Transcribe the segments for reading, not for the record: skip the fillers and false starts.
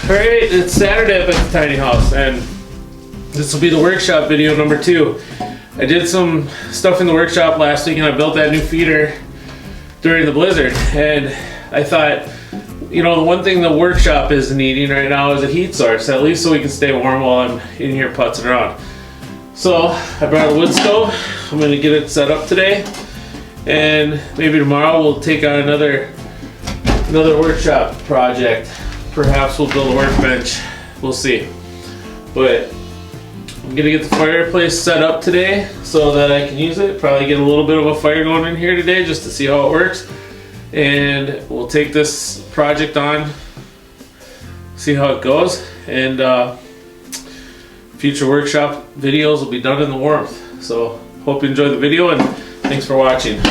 Alright, it's Saturday up at the tiny house, and this will be the workshop video number 2. I did some stuff in the workshop last week and I built that new feeder during the blizzard, and I thought, you know, the one thing the workshop is needing right now is a heat source, at least so we can stay warm while I'm in here putzing around. So I brought a wood stove. I'm going to get it set up today, and maybe tomorrow we'll take on another workshop project. Perhaps we'll build a workbench. We'll see. But I'm gonna get the fireplace set up today so that I can use it. Probably get a little bit of a fire going in here today just to see how it works. And we'll take this project on, see how it goes. And future workshop videos will be done in the warmth. So hope you enjoyed the video, and thanks for watching.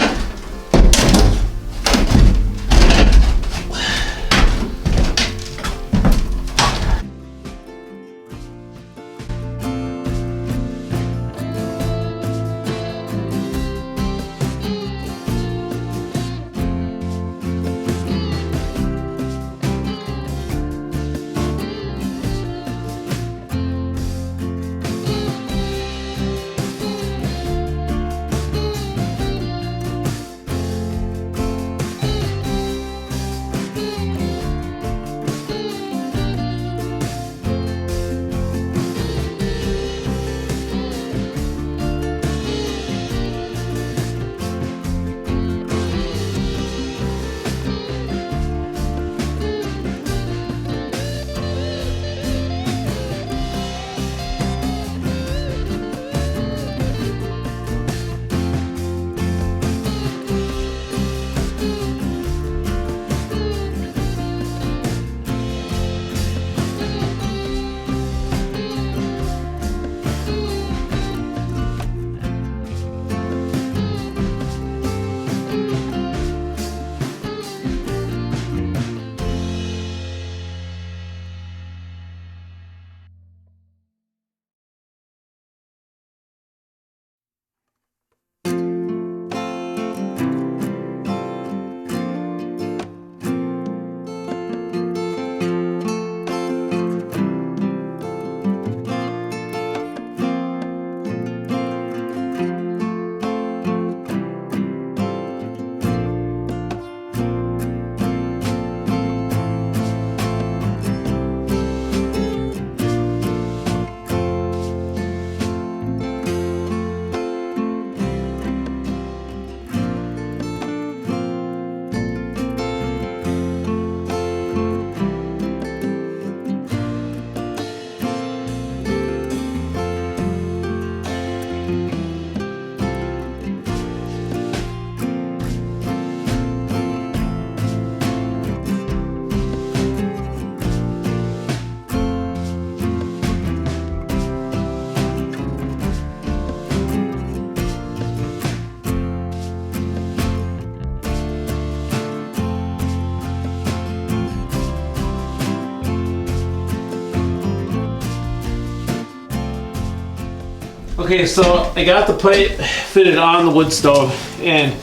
Okay, so I got the pipe fitted on the wood stove, and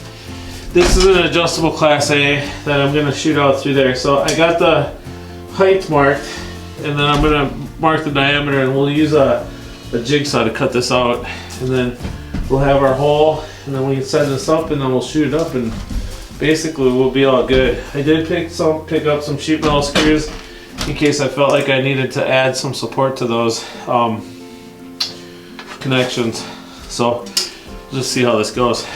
this is an adjustable Class A that I'm going to shoot out through there. So I got the height marked, and then I'm going to mark the diameter, and we'll use a jigsaw to cut this out, and then we'll have our hole, and then we can set this up, and then we'll shoot it up, and basically we'll be all good. I did pick up some sheet metal screws in case I felt like I needed to add some support to those connections. So we'll just see how this goes.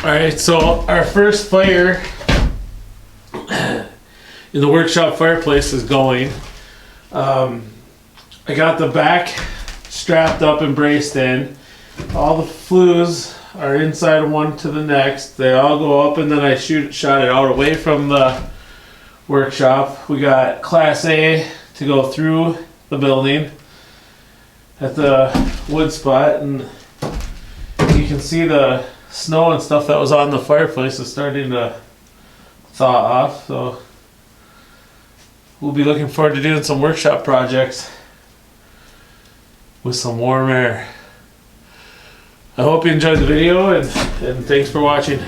Alright, so our first fire in the workshop fireplace is going. I got the back strapped up and braced in. All the flues are inside of one to the next. They all go up, and then I shot it out away from the workshop. We got Class A to go through the building at the wood spot, and you can see the snow and stuff that was on the fireplace is starting to thaw off. So we'll be looking forward to doing some workshop projects with some warm air. I hope you enjoyed the video, and thanks for watching.